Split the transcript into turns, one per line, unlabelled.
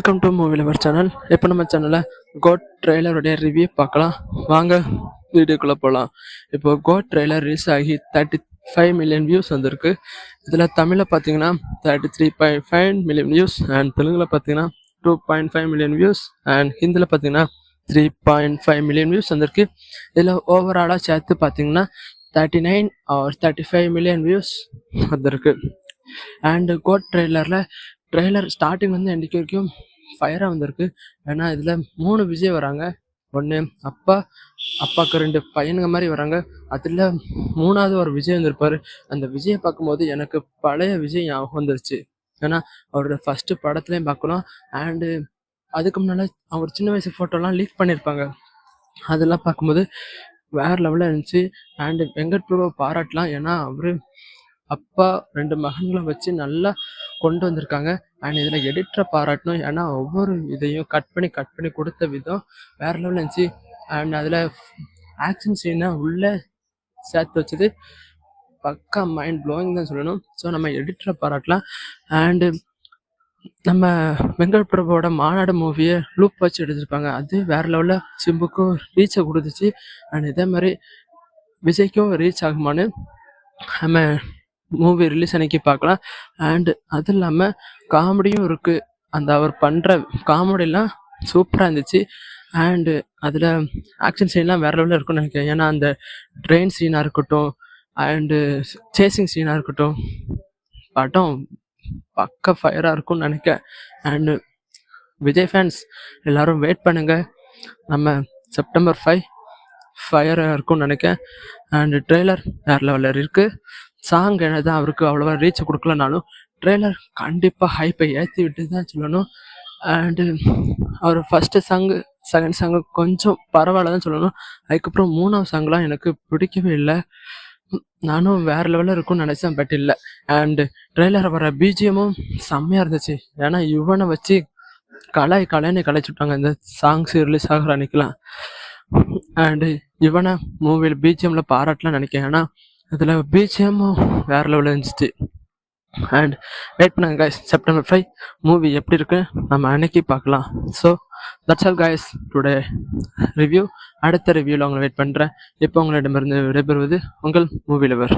Welcome to movie lover channel. இப்போ நம்ம சேனலில் கோட் ட்ரெய்லருடைய ரிவ்யூ பார்க்கலாம். வாங்க வீடியோக்குள்ளே போகலாம். இப்போ கோட் ட்ரெய்லர் ரிலீஸ் ஆகி 35 மில்லியன் வியூஸ் வந்திருக்கு. இதில் தமிழில் பார்த்தீங்கன்னா 33.5 மில்லியன் வியூஸ் அண்ட் தெலுங்கில் பார்த்தீங்கன்னா 2.5 மில்லியன் வியூஸ் அண்ட் ஹிந்தியில் பார்த்தீங்கன்னா 3.5 மில்லியன் வியூஸ் வந்திருக்கு. இதில் ஓவராலாக சேர்த்து பார்த்தீங்கன்னா 39 ஆர் 35 மில்லியன் வியூஸ் வந்திருக்கு. அண்டு கோட் ட்ரெய்லர் ஸ்டார்டிங் வந்து எண்டிக்கு வரைக்கும் ஃபயராக வந்திருக்கு. ஏன்னா இதில் 3 விஜய் வராங்க. ஒன்று அப்பாவுக்கு 2 பையனுங்க மாதிரி வராங்க. அதில் 3வது ஒரு விஜய் வந்திருப்பார். அந்த விஜயை பார்க்கும்போது எனக்கு பழைய விஜய் ஞாபகம் வந்துருச்சு. ஏன்னா அவரோட ஃபஸ்ட்டு படத்துலேயும் பார்க்கலாம். அண்டு அதுக்கு முன்னால் அவர் சின்ன வயசு ஃபோட்டோலாம் லீக் பண்ணியிருப்பாங்க. அதெல்லாம் பார்க்கும்போது வேறு லெவலில் இருந்துச்சு. அண்டு வெங்கட் பிரபு பாராட்டலாம். ஏன்னா அவர் அப்பா 2 மகன்களை வச்சு நல்லா கொண்டு வந்திருக்காங்க. அண்ட் இதில் எடிட்டரை பாராட்டணும். ஏன்னா ஒவ்வொரு இதையும் கட் பண்ணி கொடுத்த விதம் வேறு லெவலில் இருந்துச்சு. அண்ட் அதில் ஆக்ஷன் சீனை உள்ளே சேர்த்து வச்சது பக்கா மைண்ட் ப்ளோயிங் தான் சொல்லணும். ஸோ நம்ம எடிட்டரை பாராட்டலாம். அண்டு நம்ம வெங்கட் பிரபுவோட மாநாடு மூவியை லூப் வச்சு எடுத்திருப்பாங்க. அது வேறு லெவலில் சிம்புக்கும் ரீச்சை கொடுத்துச்சு. அண்ட் இதே மாதிரி விஜய்க்கும் ரீச் ஆகுமான்னு நம்ம மூவி ரிலீஸ் அன்னைக்கு பார்க்கலாம். அண்டு அது இல்லாமல் காமெடியும் இருக்குது. அந்த அவர் பண்ணுற காமெடியெலாம் சூப்பராக இருந்துச்சு. அண்டு அதில் ஆக்ஷன் சீன்லாம் வேறு லெவலில் இருக்கும்னு நினைக்கிறேன். ஏன்னா அந்த ட்ரெயின் சீனாக இருக்கட்டும் அண்டு சேசிங் சீனாக இருக்கட்டும் படம் பக்க ஃபயராக இருக்கும்னு நினைக்கிறேன். அண்டு விஜய் ஃபேன்ஸ் எல்லோரும் வெயிட் பண்ணுங்கள். நம்ம செப்டம்பர் 5 ஃபயராக இருக்கும்னு நினைக்கிறேன். அண்டு ட்ரெய்லர் வேறு லெவலில் இருக்குது. சாங் என்னதான் அவருக்கு அவ்வளோவா ரீச் கொடுக்கலனாலும் ட்ரெய்லர் கண்டிப்பாக ஹைப்பை ஏற்றி விட்டு தான் சொல்லணும். அண்டு அவர் ஃபஸ்ட்டு சாங்கு செகண்ட் சாங்கு கொஞ்சம் பரவாயில்ல தான் சொல்லணும். அதுக்கப்புறம் 3வது சாங்லாம் எனக்கு பிடிக்கவே இல்லை. நானும் வேறு லெவலில் இருக்கும்னு நினச்சேன், பட் இல்லை. அண்டு ட்ரெய்லர் வர பிஜிஎம்மும் செம்மையாக இருந்துச்சு. ஏன்னா இவனை வச்சு கலைன்னு கலைச்சுட்டாங்க இந்த சாங்ஸ் ரிலீஸ் ஆகிற அன்னைக்கெலாம். அண்டு இவனை மூவியில் பிஜிஎம்மில் பாராட்டலாம் நினைக்கிறேன். ஏன்னா அதில் பிஜிஎம்மும் வேறு லெவலில் இருந்துச்சு. அண்ட் வெயிட் பண்ணுங்க கைஸ், செப்டம்பர் 5 மூவி எப்படி இருக்கு நம்ம அன்னைக்கு பார்க்கலாம். So that's all guys today review. அடுத்த ரிவ்யூவில் உங்களை வெயிட் பண்ணுறேன். இப்போ உங்களிடமிருந்து விடைபெறுவது உங்கள் மூவி லவர்.